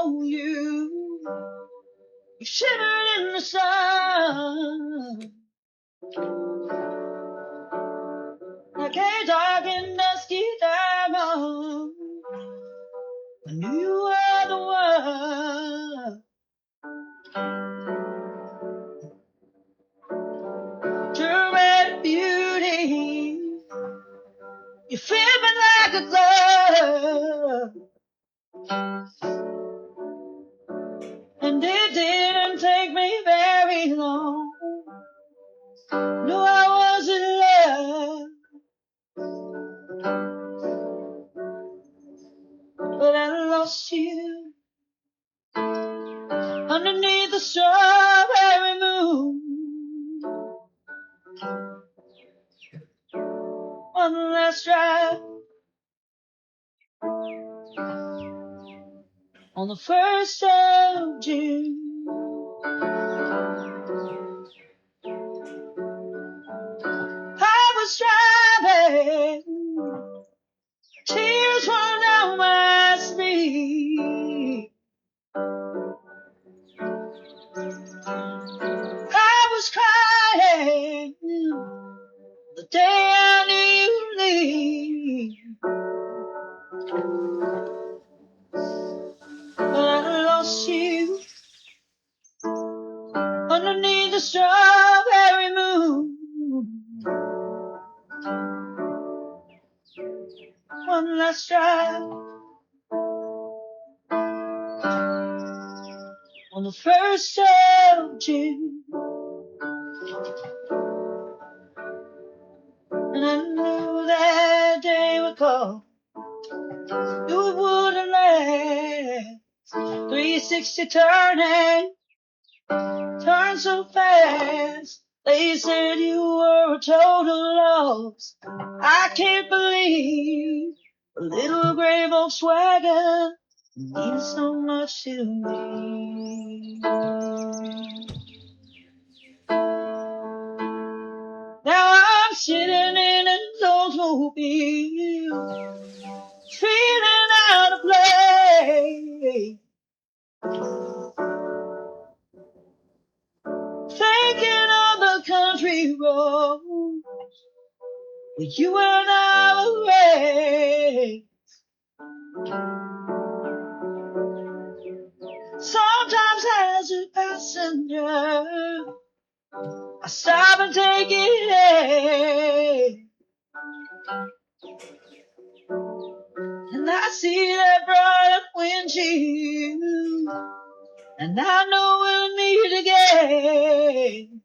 know you. You shimmered in the sun like a dark and dusky diamond. I knew you were the one. You're beauty. You feel me like a glove. And it didn't take me very long. Knew I was in love, but I lost you underneath the strawberry moon. One last drive on the 1st of June. I was driving, tears running down my sleeve. I was crying the day I knew you leave. But I lost you underneath the strawberry moon. One last drive on the 1st of June. And I knew that day would come. You wouldn't last. 360 turning, turn so fast. They said you were a total loss. I can't believe a little gray Volkswagen means so much to me. Now I'm sitting in an Oldsmobile, feeling out of place, thinking of the country roads where you and I were raised. Sometimes as a passenger, I stop and take it in. And I see that bright windshield, and I know we'll meet again.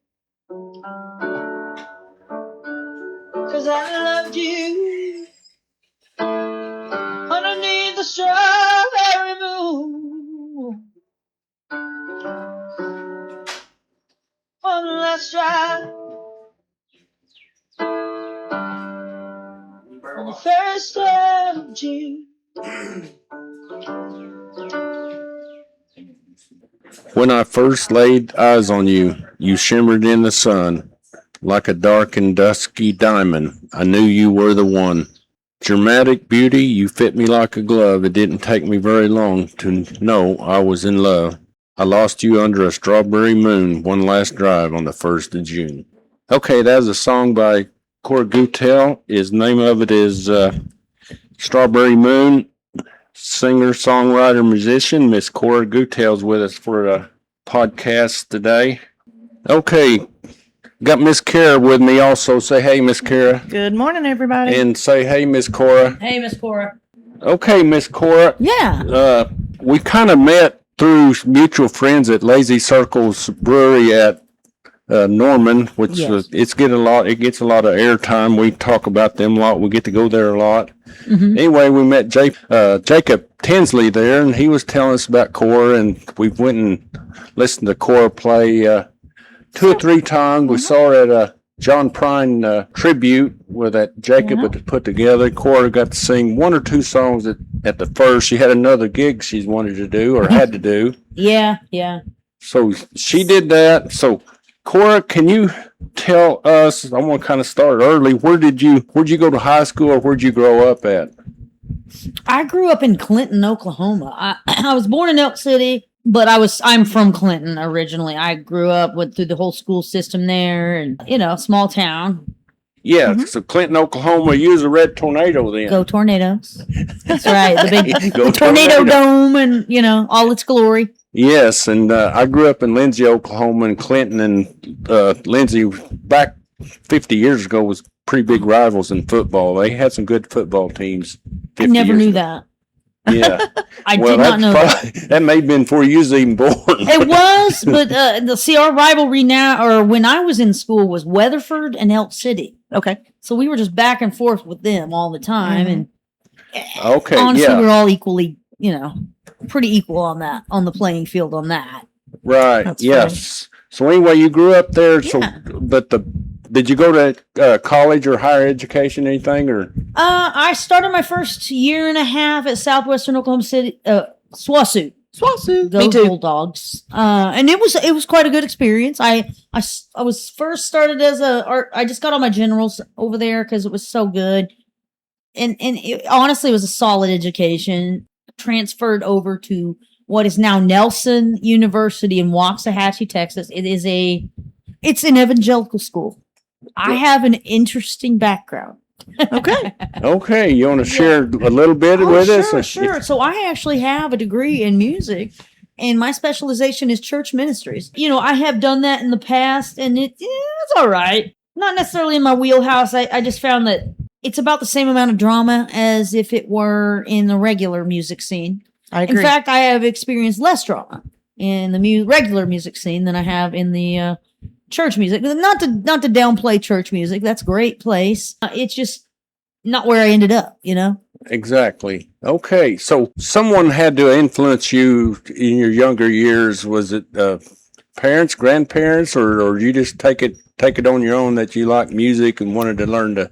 'Cause I loved you underneath the strawberry moon. One last drive on the 1st of June. When I first laid eyes on you, you shimmered in the sun like a dark and dusky diamond. I knew you were the one. Dramatic beauty, you fit me like a glove. It didn't take me very long to know I was in love. I lost you under a strawberry moon, one last drive on the 1st of June. Okay, that was a song by Cora Gutel. His name of it is Strawberry Moon. Singer, songwriter, musician, Miss Cora Gutel's with us for a podcast today. Okay, got Miss Kara with me also. Say hey, Miss Kara. Good morning, everybody. And say hey, Miss Cora. Hey, Miss Cora. Okay, Miss Cora. Yeah. We kind of met through mutual friends at Lazy Circles Brewery at Norman, which Yes. It gets a lot of airtime. We talk about them a lot. We get to go there a lot. Mm-hmm. Anyway, we met Jacob Tinsley there, and he was telling us about Cora, and we went and listened to Cora play 2 or 3 times. We saw her at a John Prine tribute where that Jacob had put together. Cora got to sing 1 or 2 songs at the first. She had another gig she wanted to do or had to do. Yeah. So she did that. So Cora, can you tell us, I want to kind of start early, where'd you go to high school or where'd you grow up at? I grew up in Clinton, Oklahoma. I was born in Elk City, but I'm from Clinton originally. I grew up through the whole school system there, and small town. Yeah, so Clinton, Oklahoma, you was a red tornado then. Go Tornadoes! That's right, the Tornado. tornado dome, and all its glory. Yes, and I grew up in Lindsay, Oklahoma, and Clinton and Lindsay back 50 years ago was pretty big rivals in football. They had some good football teams. I never knew that. Yeah. I did not know that. That may have been before you was even born. It was, but our rivalry now, or when I was in school, was Weatherford and Elk City. Okay. So we were just back and forth with them all the time. And okay, honestly, we're all equally, pretty equal on the playing field on that. Right. That's yes. Funny. So anyway, you grew up there. So, but did you go to college or higher education, anything, or? I started my first year and a half at Southwestern Oklahoma City, SWASU. Go Me too. Bulldogs. And it was quite a good experience. I was first started as I just got all my generals over there because it was so good. And it honestly was a solid education. Transferred over to what is now Nelson University in Waxahachie, Texas. It's an evangelical school. I have an interesting background. Okay. Okay, you want to share a little bit with us? Sure. So I actually have a degree in music, and my specialization is church ministries. I have done that in the past, and it's all right. Not necessarily in my wheelhouse. I just found that it's about the same amount of drama as if it were in the regular music scene. I agree. In fact, I have experienced less drama in the regular music scene than I have in the church music. Not to downplay church music. That's a great place. It's just not where I ended up, Exactly. Okay. So someone had to influence you in your younger years. Was it parents, grandparents, or you just take it on your own that you like music and wanted to learn to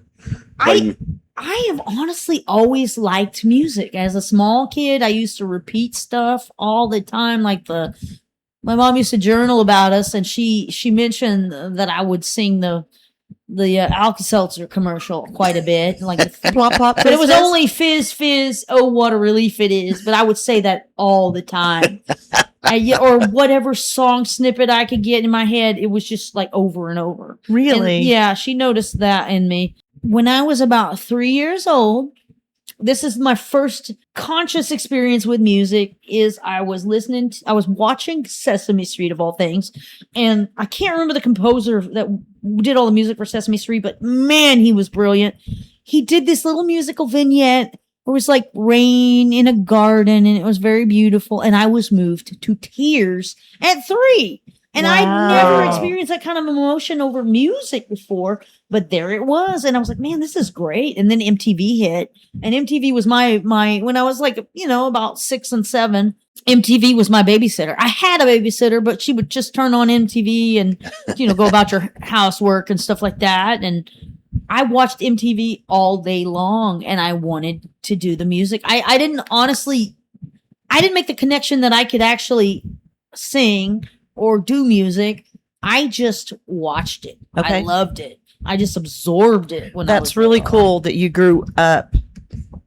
play? I have honestly always liked music. As a small kid, I used to repeat stuff all the time. My mom used to journal about us, and she mentioned that I would sing the Alka-Seltzer commercial quite a bit, Plop, plop, but it was only fizz, fizz. Oh, what a relief it is! But I would say that all the time, or whatever song snippet I could get in my head. It was just over and over. Really? And, yeah, she noticed that in me when I was about 3 years old. This is my first conscious experience with music. I was watching Sesame Street of all things, and I can't remember the composer that did all the music for Sesame Street, but man, he was brilliant. He did this little musical vignette. It was like rain in a garden, and it was very beautiful. And I was moved to tears at 3. And Wow. I'd never experienced that kind of emotion over music before, but there it was. And I was like, man, this is great. And then MTV hit, and MTV was my when I was about 6 and 7, MTV was my babysitter. I had a babysitter, but she would just turn on MTV and, go about your housework and stuff like that. And I watched MTV all day long, and I wanted to do the music. I didn't make the connection that I could actually sing or do music. I just watched it. Okay. I loved it. I just absorbed it. That's really cool that you grew up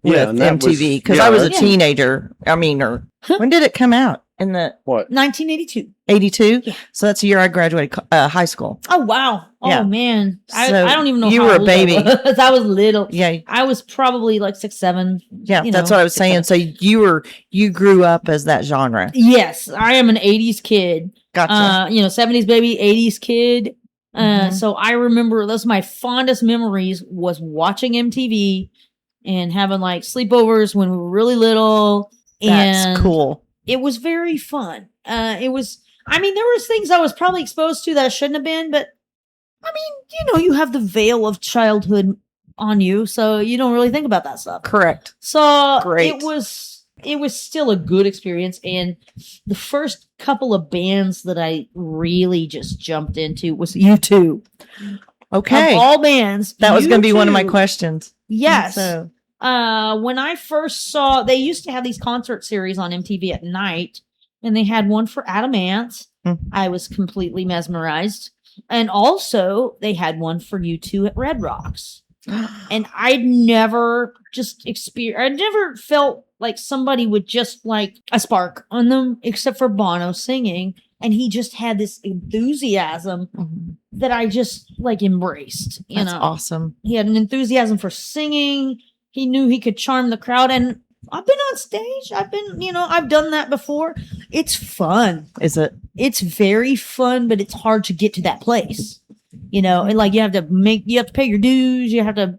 with MTV, because I was a teenager. I mean, when did it come out? In the What? 1982. 82? Yeah. So that's the year I graduated high school. Oh, wow. Yeah. Oh, man. I So don't even know you how were a old baby. I was. I was little. Yeah. I was probably 6, 7. Yeah, that's what I was saying. So you grew up as that genre. Yes, I am an 80s kid. Gotcha. 70s baby, 80s kid. Mhm. So I remember those my fondest memories was watching MTV and having sleepovers when we were really little. That's and cool. It was very fun. There was things I was probably exposed to that I shouldn't have been, but you have the veil of childhood on you, so you don't really think about that stuff. Correct. So Great. it was still a good experience. And the first couple of bands that I really just jumped into was U2. Okay. Of all bands. That was going to be one of my U2. questions. Yes. So, When I first saw, they used to have these concert series on MTV at night, and they had one for Adam Ant. I was completely mesmerized. And also, they had one for U2 at Red Rocks. And I'd never I never felt like somebody would just like a spark on them, except for Bono singing. And he just had this enthusiasm that I just like embraced. That's awesome. He had an enthusiasm for singing. He knew he could charm the crowd. And I've been on stage. I've done that before. It's fun. Is it? It's very fun, but it's hard to get to that place. And like you have to pay your dues. You have to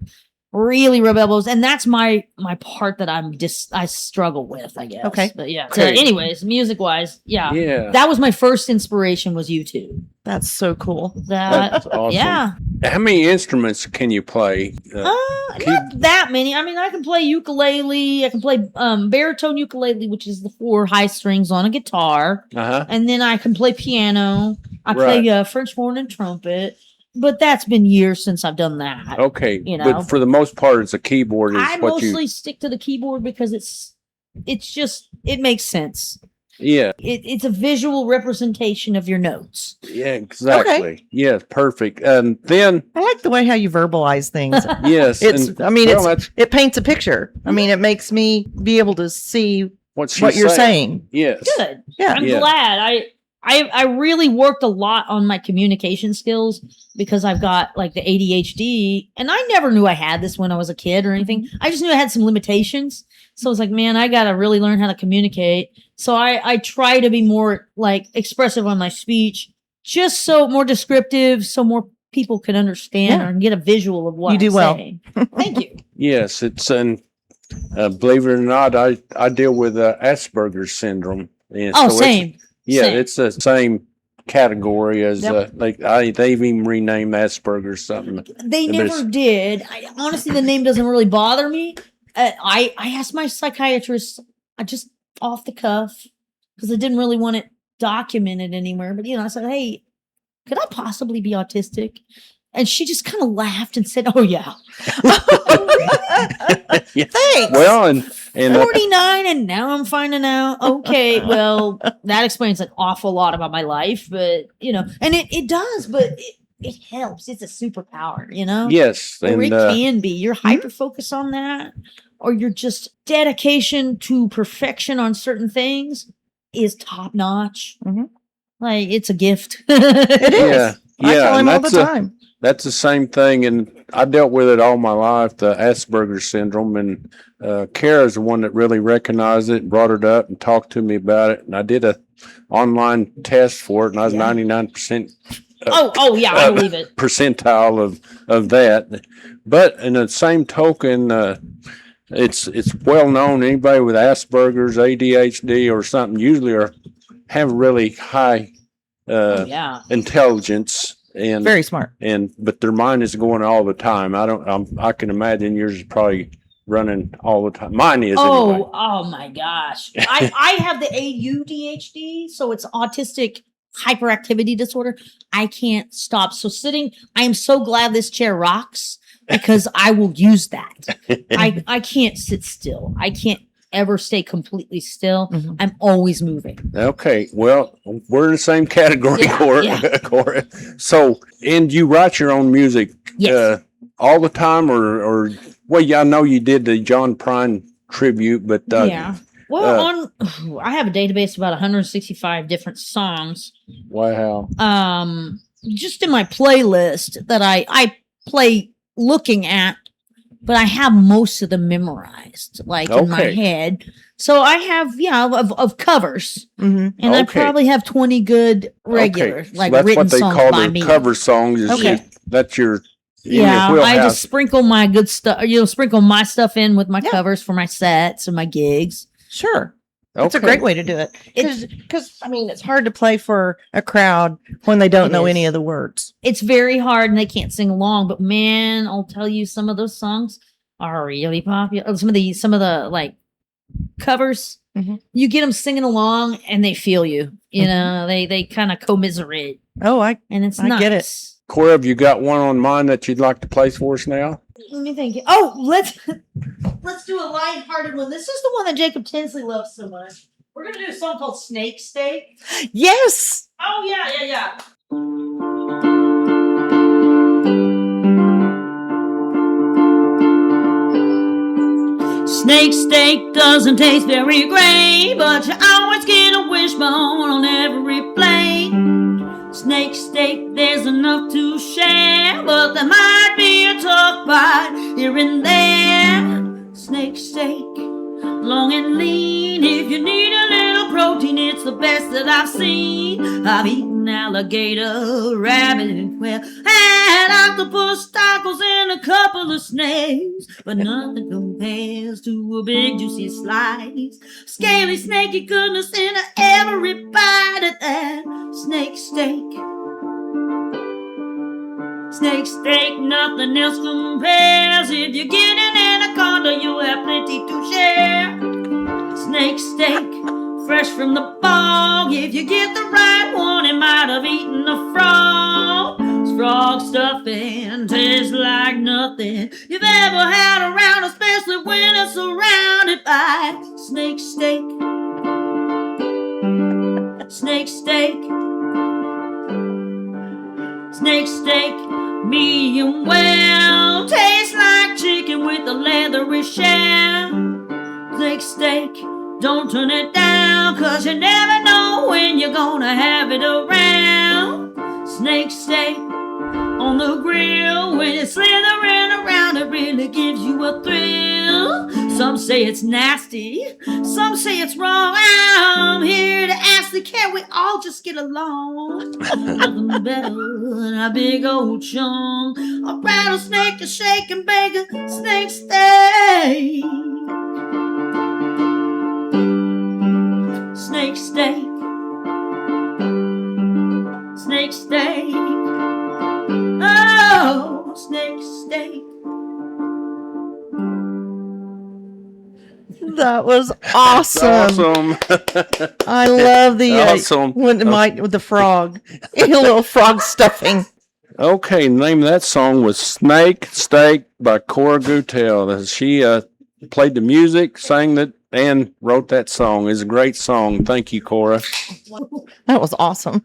really rub elbows, and that's my part that I struggle with, I guess. Okay. But yeah. Okay. So anyways, music wise, Yeah. that was my first inspiration was YouTube. That's so cool. That's awesome. Yeah. How many instruments can you play? Not that many. I mean, I can play ukulele. I can play baritone ukulele, which is the 4 high strings on a guitar, and then I can play piano. I play French horn and trumpet. But that's been years since I've done that. Okay. But for the most part, it's a keyboard. I mostly stick to the keyboard because it makes sense. Yeah. It's a visual representation of your notes. Yeah, exactly. Okay. Yes, perfect. And then I like the way how you verbalize things. Yes. It paints a picture. I mean, it makes me be able to see what you're saying. Yes. Good. Yeah. I'm glad. I really worked a lot on my communication skills because I've got like the ADHD, and I never knew I had this when I was a kid or anything. I just knew I had some limitations. So I was like, man, I got to really learn how to communicate. So I try to be more like expressive on my speech, just so more descriptive, so more people can understand or get a visual of what I'm saying. Thank you. Yes, it's believe it or not, I deal with Asperger's syndrome. And same. It's the same category as they've even renamed Asperger's something. They never did. Honestly, the name doesn't really bother me. I asked my psychiatrist, just off the cuff, because I didn't really want it documented anywhere. But I said, "Hey, could I possibly be autistic?" And she just kind of laughed and said, "Oh yeah." Thanks. Well, and 49, and now I'm finding out. Okay, well, that explains an awful lot about my life, but and it does, but it helps. It's a superpower, Yes, or it can be. You're hyper focused on that, or you're just dedication to perfection on certain things is top notch. Like it's a gift. It is. I tell him all the time. That's the same thing, and I dealt with it all my life, the Asperger's syndrome, and Kara's the one that really recognized it and brought it up and talked to me about it, and I did a online test for it, and I was 99%. I believe it. Percentile of that, but in the same token, it's well known anybody with Asperger's, ADHD, or something usually have really high intelligence. And very smart, but their mind is going all the time. I can imagine yours is probably running all the time. Mine is. Anyway. Oh my gosh! I have the ADHD, so it's autistic hyperactivity disorder. I can't stop. So I am so glad this chair rocks because I will use that. I can't sit still. I can't ever stay completely still. I'm always moving. Okay, well, we're in the same category, Cora. So, and you write your own music all the time, or I know you did the John Prine tribute, but well, I have a database of about 165 different songs. Wow. Just in my playlist that I play looking at. But I have most of them memorized, in my head. So I have, of covers, and I probably have 20 good regular, so that's written what they songs call by their me. cover songs. That's your I just sprinkle my good stuff. Sprinkle my stuff in with my covers for my sets and my gigs. Sure. It's a great way to do it. Because, it's hard to play for a crowd when they don't know any of the words. It's very hard and they can't sing along. But man, I'll tell you, some of those songs are really popular. Some of the covers, you get them singing along and they feel you. They kind of commiserate. And it's I get it. Cora, have you got one on mind that you'd like to play for us now? Let me think. Oh, let's do a lighthearted one. This is the one that Jacob Tinsley loves so much. We're gonna do a song called Snake Steak. Yes. Oh yeah. Snake steak doesn't taste very great, but you always get a wishbone on every plate. Snake steak, there's enough to share, but there might be a tough bite here and there. Snake steak, long and lean. If you need a little protein, it's the best that I've seen. I've eaten alligator, rabbit, well, and octopus, tacos, and a couple of snakes, but nothing compares to a big juicy slice. Scaly, snaky goodness in every bite of that snake steak. Snake steak, nothing else compares. If you get an anaconda, you'll have plenty to share. Snake steak, fresh from the bog. If you get the right one, it might have eaten a frog. Frog stuffing tastes like nothing you've ever had around, especially when it's surrounded by snake steak. Snake steak. Snake steak, medium well, tastes like chicken with a leathery shell. Snake steak, don't turn it down, 'cause you never know when you're gonna have it around. Snake steak, on the grill, when it's slithering around, it really gives you a thrill. Some say it's nasty, some say it's wrong. I'm here to ask the can't we all just get along? Nothing better than a big old chunk, a rattlesnake, a shake and bake, a snake steak. Snake steak. Snake steak. Oh, snake steak. That was awesome. Awesome. I love the Awesome. with the frog, a little frog stuffing. Okay, the name of that song was Snake Steak by Cora Gutel. She played the music, sang that, and wrote that song. It's a great song. Thank you, Cora. That was awesome.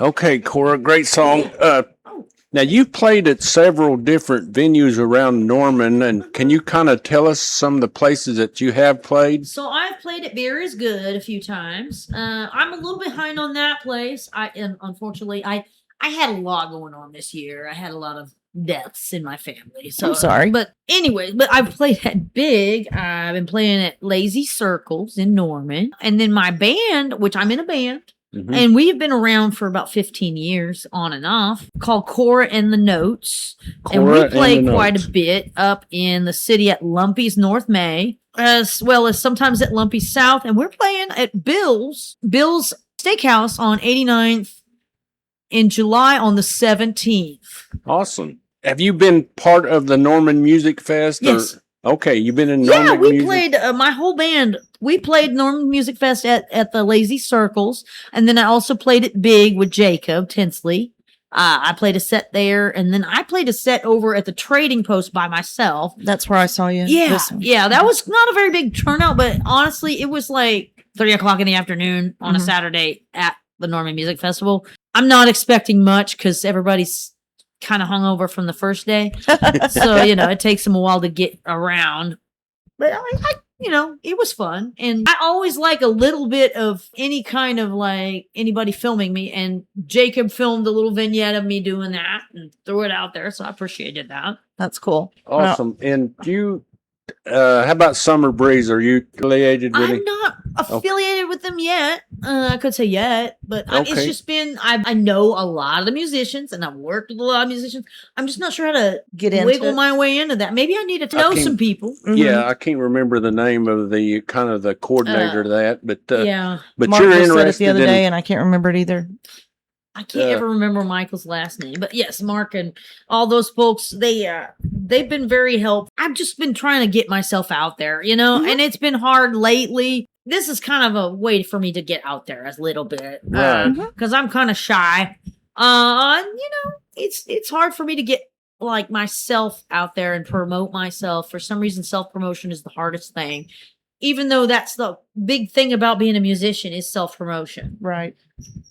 Okay, Cora, great song. Now, you've played at several different venues around Norman, and can you kind of tell us some of the places that you have played? So I've played at Beer is Good a few times. I'm a little behind on that place. Unfortunately, I had a lot going on this year. I had a lot of deaths in my family. So I'm sorry. But anyway, I've played at Big. I've been playing at Lazy Circles in Norman. And then my band, which I'm in a band, and we've been around for about 15 years on and off, called Cora and the Notes. And we play quite a bit up in the city at Lumpy's North May, as well as sometimes at Lumpy's South. And we're playing at Bill's Steakhouse on 89th in July on the 17th. Awesome. Have you been part of the Norman Music Fest? Yes. Okay, you've been in Norman. Yeah, we played, my whole band, we played Norman Music Fest at the Lazy Circles, and then I also played it Big with Jacob Tinsley. I played a set there, and then I played a set over at the Trading Post by myself. That's where I saw you. Yeah, that was not a very big turnout, but honestly, it was like 3 o'clock in the afternoon on a Saturday at the Norman Music Festival. I'm not expecting much because everybody's kind of hungover from the first day. So, it takes them a while to get around. But I it was fun. And I always like a little bit of any kind of like anybody filming me. And Jacob filmed a little vignette of me doing that and threw it out there. So I appreciated that. That's cool. Awesome. And how about Summer Breeze? Are you affiliated with I'm him? not affiliated with them yet. I could say yet, but it's Okay. just been, I know a lot of the musicians and I've worked with a lot of musicians. I'm just not sure how to Get into wiggle it. my way into that. Maybe I need to know some people. Yeah, I can't remember the name of the kind of the coordinator of that, but Yeah. but Mark you're just said it interested the other in day, and I can't remember it either. I can't ever remember Michael's last name, but yes, Mark and all those folks, they've been very helpful. I've just been trying to get myself out there, and it's been hard lately. This is kind of a way for me to get out there a little bit, Right. because I'm kind of shy. It's hard for me to get like myself out there and promote myself. For some reason, self-promotion is the hardest thing, even though that's the big thing about being a musician is self-promotion. Right.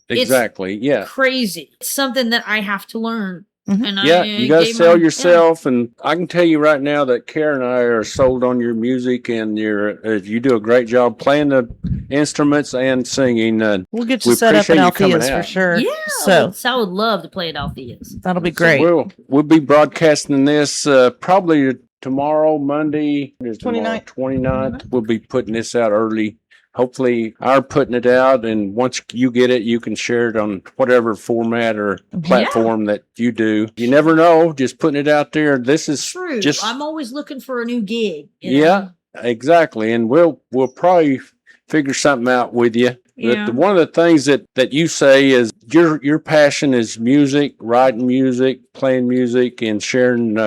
exactly. Yeah. Crazy. It's something that I have to learn. And Yeah, I you got to gave sell my- yourself, and I can tell you right now that Karen and I are sold on your music, and you do a great job playing the instruments and singing. We'll get We you set up at appreciate you coming Althea's for out. sure. Yeah, So I would love to play at Althea's. that'll be So great. we'll be broadcasting this probably tomorrow, Monday. There's tomorrow, 29th. We'll be putting this out early. Hopefully, our putting it out, and once you get it, you can share it on whatever format or platform that you do. You never know, just putting it out there. This is True. just I'm always looking for a new gig. you yeah, know? exactly. And we'll probably figure something out with you. Yeah. But one of the things that you say is your passion is music, writing music, playing music, and sharing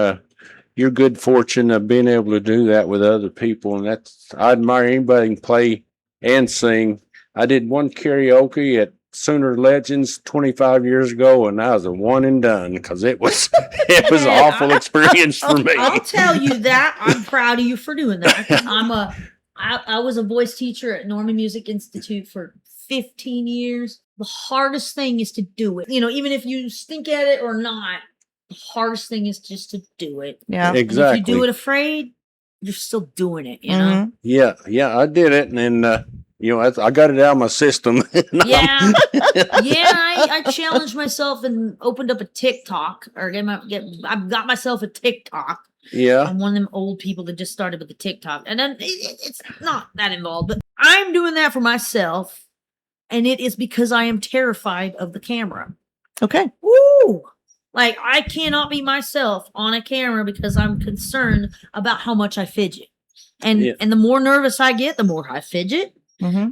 your good fortune of being able to do that with other people. And I admire anybody who can play and sing. I did one karaoke at Sooner Legends 25 years ago, and I was a one and done because it was an awful experience for me. I'll tell you that. I'm proud of you for doing that. I was a voice teacher at Norman Music Institute for 15 years. The hardest thing is to do it. Even if you stink at it or not, the hardest thing is just to do it. Yeah. Exactly. And if you do it afraid, you're still doing it, you know? Yeah, I did it, and then I got it out of my system. Yeah. I challenged myself and opened up a TikTok, or I got myself a TikTok. Yeah. I'm one of them old people that just started with the TikTok. And then it's not that involved, but I'm doing that for myself. And it is because I am terrified of the camera. Okay. Woo! Like, I cannot be myself on a camera because I'm concerned about how much I fidget. And the more nervous I get, the more I fidget. Mm-hmm.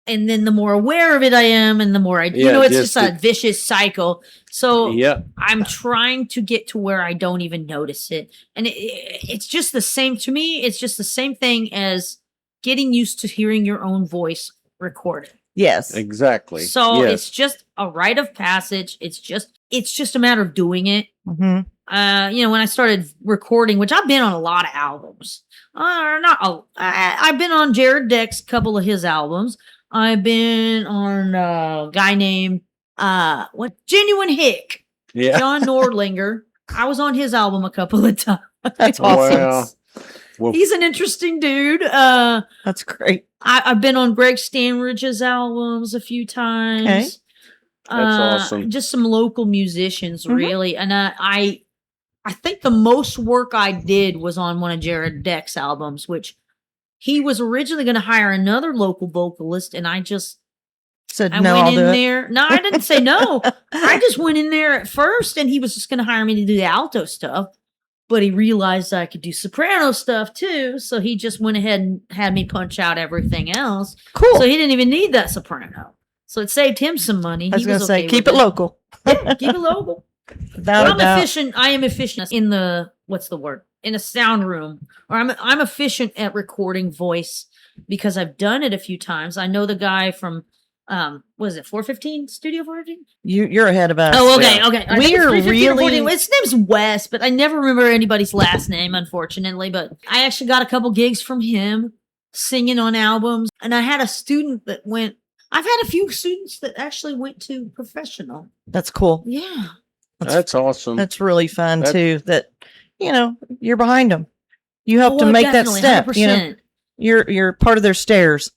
And then the more aware of it I am, and the more it's just a vicious cycle. So I'm trying to get to where I don't even notice it. And it's just the same to me. It's just the same thing as getting used to hearing your own voice recorded. Yes. Exactly. So it's just a rite of passage. It's just a matter of doing it. Mm-hmm. When I started recording, which I've been on a lot of albums, I've been on Jared Deck's couple of his albums. I've been on a guy named Genuine Hick, John Nordlinger. I was on his album a couple of times. That's awesome. Well, he's an interesting dude. That's great. I've been on Greg Stanridge's albums a few times. Okay. That's awesome. Just some local musicians, really. And I think the most work I did was on one of Jared Deck's albums, which he was originally going to hire another local vocalist, and I just said I no. went in there. No, I didn't say no. I just went in there at first, and he was just going to hire me to do the alto stuff. But he realized I could do soprano stuff too, so he just went ahead and had me punch out everything else. Cool. So he didn't even need that soprano. So it saved him some money. I was going to say, okay keep with it local. Yeah, keep it local. Without a doubt. Efficient. I am efficient in in a sound room, or I'm efficient at recording voice because I've done it a few times. I know the guy from was it 415 Studio 415? You're ahead of us. Oh, okay, okay. I think We it's are 315 or really 415. His name's Wes, but I never remember anybody's last name, unfortunately. But I actually got a couple gigs from him singing on albums, and I had a student that went. I've had a few students that actually went to professional. That's cool. Yeah. That's awesome. That's really fun too. That you're behind them. You help to make that step. 100%. You're part of their stairs.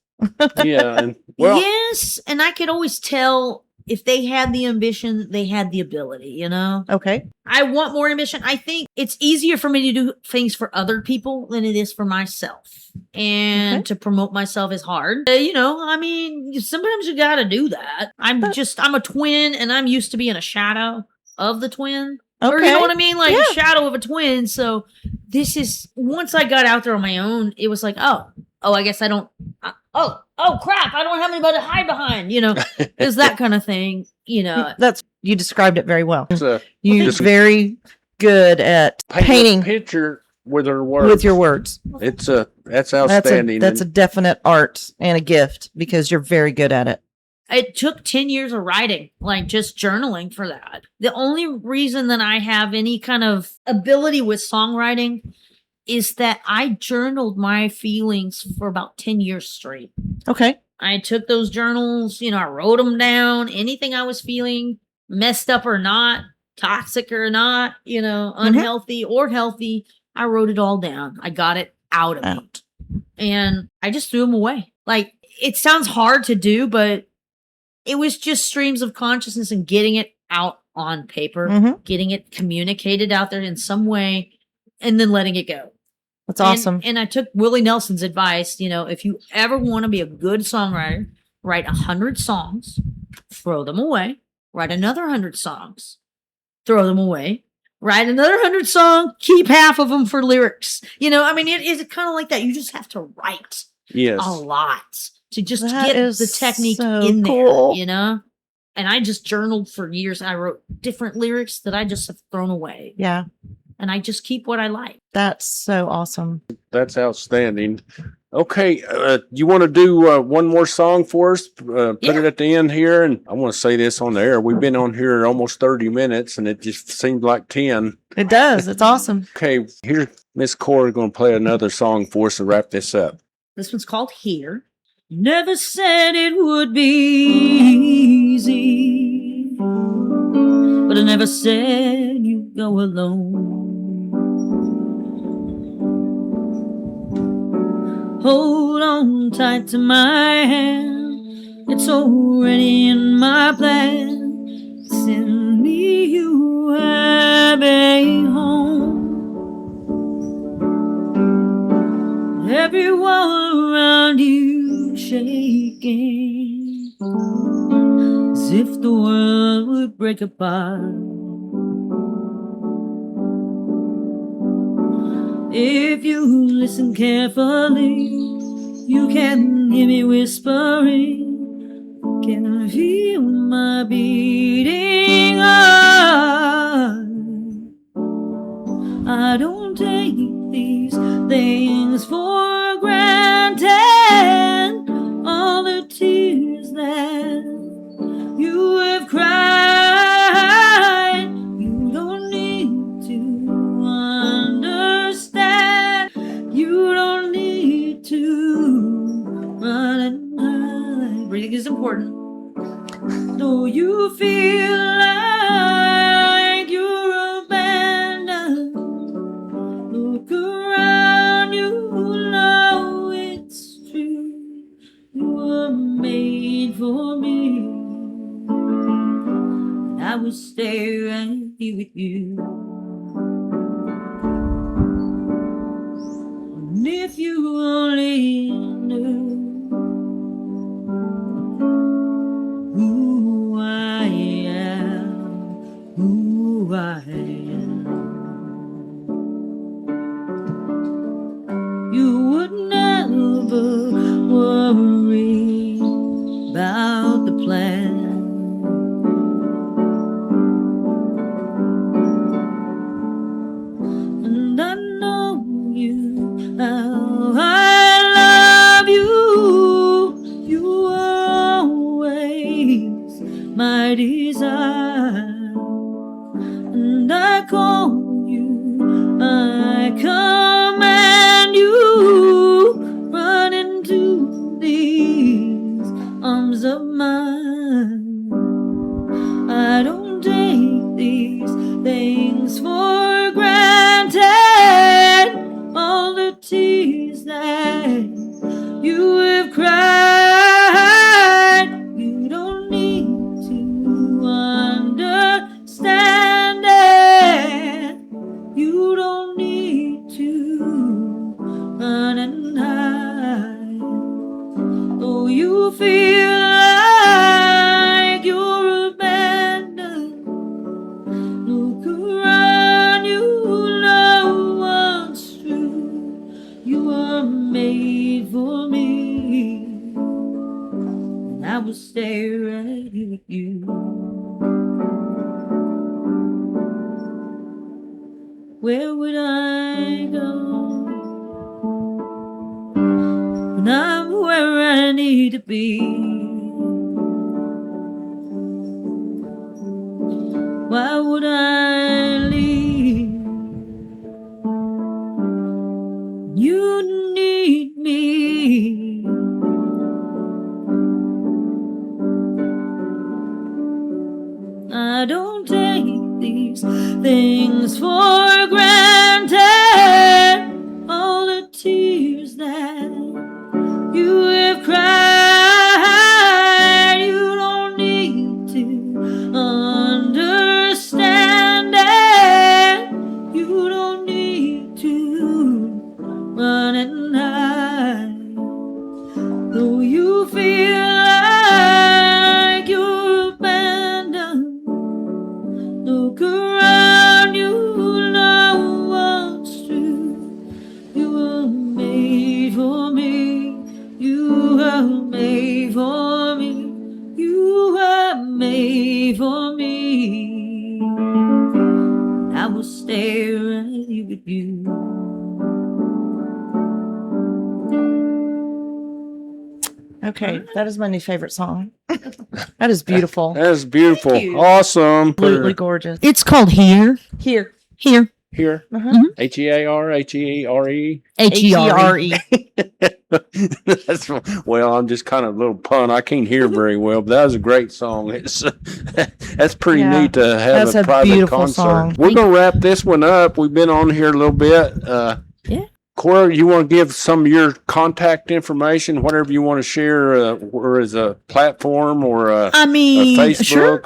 Yeah. And, well, yes, and I could always tell if they had the ambition, they had the ability. Okay. I want more ambition. I think it's easier for me to do things for other people than it is for myself. And to promote myself is hard. Sometimes you got to do that. I'm a twin, and I'm used to being a shadow of the twin. Okay. Or you know what I mean? Like a shadow of a twin. So once I got out there on my own, it was like, oh, I guess I don't, oh crap, I don't have anybody to hide behind, it's that kind of thing, You described it very well. You're very good at painting a picture with her words. With your words. That's outstanding. That's a definite art and a gift because you're very good at it. It took 10 years of writing, like just journaling for that. The only reason that I have any kind of ability with songwriting is that I journaled my feelings for about 10 years straight. Okay. I took those journals, I wrote them down, anything I was feeling, messed up or not, toxic or not, unhealthy or healthy. I wrote it all down. I got it out of me. And I just threw them away. Like, it sounds hard to do, but it was just streams of consciousness and getting it out on paper, getting it communicated out there in some way, and then letting it go. That's awesome. And I took Willie Nelson's advice, if you ever want to be a good songwriter, write 100 songs, throw them away, write another 100 songs, throw them away, write another 100 songs, keep half of them for lyrics. It is kind of like that. You just have to write a lot to just get the technique in there, And I just journaled for years. I wrote different lyrics that I just have thrown away. Yeah. And I just keep what I like. That's so awesome. That's outstanding. Okay, you want to do one more song for us? Put it at the end here, and I want to say this on the air. We've been on here almost 30 minutes, and it just seemed like 10. It does. It's awesome. Okay, here, Miss Cora going to play another song for us to wrap this up. This one's called Here. Never said it would be easy, but I never said you'd go alone. Hold on tight to my hand, it's already in my plan. Send me you happy home. Everyone around you shaking, as if the world would break apart. If you listen carefully, you can hear me whispering, can feel my beating heart. I don't take these things for granted. All the tears that you have cried, you don't need to understand. You don't need to run and hide. Breathing is important. Though you feel like you're abandoned, look around, you know it's true. You were made for me, and I will stay right here with you. And if you only knew who I am, who I am, you would never worry about the plan. And I know you, how I love you. You are always my desire. And I call you, I command you, run into these arms of mine. I don't take these things for granted. All the tears that you have cried, you don't need to understand it. You don't need to run and hide. Oh, you feel like you're abandoned, look around, you know what's true. You were made for me, and I will stay right here with you. Where would I go when I'm where I need to be? Why would I leave? You need me. I don't take these was for granted all the tears that you have cried. You don't need to understand it. You don't need to run and hide. Though you feel like you're abandoned, look around, you know what's true. You were made for me. You were made for me. You were made for me. I will stay right with you. Okay, that is my new favorite song. That is beautiful. That is beautiful. Thank you. Awesome. Absolutely gorgeous. It's called Here. Here. Here. Here. Uh-huh. Hear, H-E-R-E. H-E-R-E. That's, well, I'm just kind of a little pun. I can't hear very well, but that was a great song. It's that's pretty Yeah, neat to have that's a a private beautiful concert. song. We're gonna wrap this one up. We've been on here a little bit. Yeah. Cora, you want to give some of your contact information, whatever you want to share, or as a platform or a Facebook sure.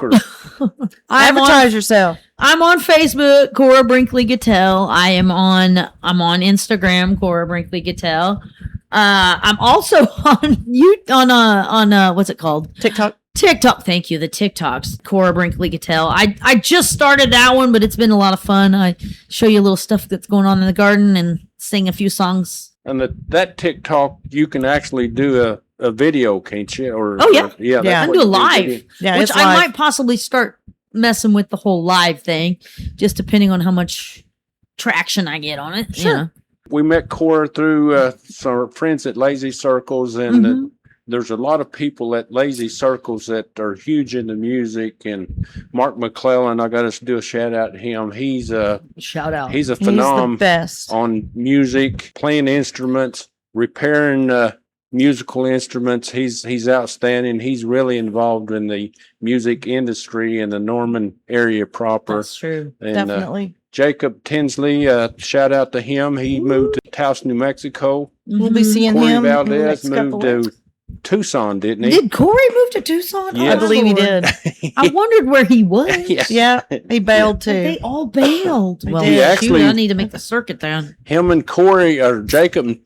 or Advertise yourself. I'm on Facebook, Cora Brinkley Gutel. I'm on Instagram, Cora Brinkley Gutel. I'm also on what's it called? TikTok. TikTok. Thank you. The TikToks, Cora Brinkley Gutel. I just started that one, but it's been a lot of fun. I show you a little stuff that's going on in the garden and sing a few songs. and that TikTok you can actually do a video, can't you? Or Oh, yeah. yeah, Yeah. I that's do a what you live, do. Yeah, which it's I live. might possibly start messing with the whole live thing, just depending on how much traction I get on it. Sure. You know? We met Cora through some friends at Lazy Circles, and Mhm. there's a lot of people at Lazy Circles that are huge into music. And Mark McClellan, I got to do a shout out to him. He's a Shout out. he's a He's the phenom best. on music, playing instruments, repairing musical instruments. He's outstanding. He's really involved in the music industry in the Norman area proper. That's true. And Definitely. Jacob Tinsley, shout out to him. He moved to Taos, New Mexico. We'll be Mhm. seeing Corey him in the Valdez next couple moved of to Tucson, didn't he? Did Corey move to Tucson? Yeah. I believe he Lord. did. I wondered where he was. Yeah. Yeah, he bailed But they too. all bailed. Well, did. He actually- shoot, I need to make the circuit then. Him and Corey, or Jacob and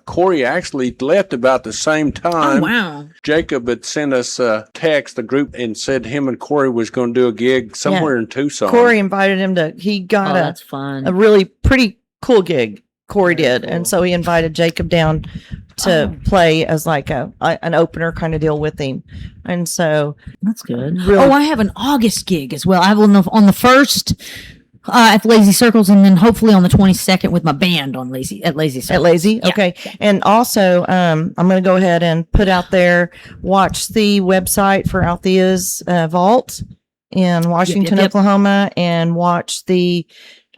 Corey actually left about the same Oh, time. wow. Jacob had sent us a text, the group, and said him and Corey was going to do a gig somewhere in Tucson. Corey invited him to. He Oh, got that's fun. a really pretty cool gig. Corey Very did, cool. and so he invited Jacob down to play as like an opener kind of deal with him, and so That's good. Really- Oh, I have an August gig as well. I have on the first at Lazy Circles, and then hopefully on the 22nd with my band on Lazy Circles. at Lazy, Yeah. okay. And also, I'm going to go ahead and put out there. Watch the website for Althea's Vault in Washington, yep. Oklahoma, and watch the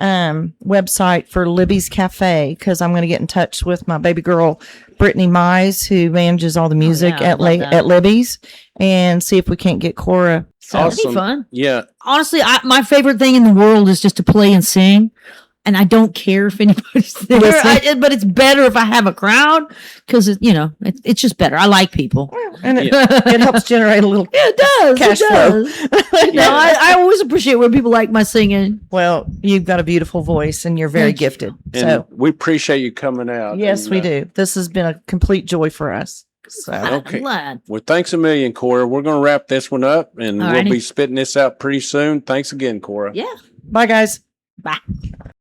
website for Libby's Cafe, because I'm going to get in touch with my baby girl Brittany Mize, who manages all the music yeah, I love that. at Libby's, and see if we can't get Cora. So that'd Awesome. be fun. Yeah. Honestly, my favorite thing in the world is just to play and sing. And I don't care if anybody's there, Listen. but it's better if I have a crowd because it's just better. I like people. And it helps generate a little. Yeah, it does. Cash it does. No, I always appreciate when people like my singing. Well, you've got a beautiful voice and you're very Thank you. gifted. And So, we appreciate you coming out. yes, And, we do. This has been a complete joy for us. So, Okay. I'm glad. Well, thanks a million, Cora. We're going to wrap this one up, and we'll Alrighty. be spitting this out pretty soon. Thanks again, Cora. Yeah. bye, guys. Bye.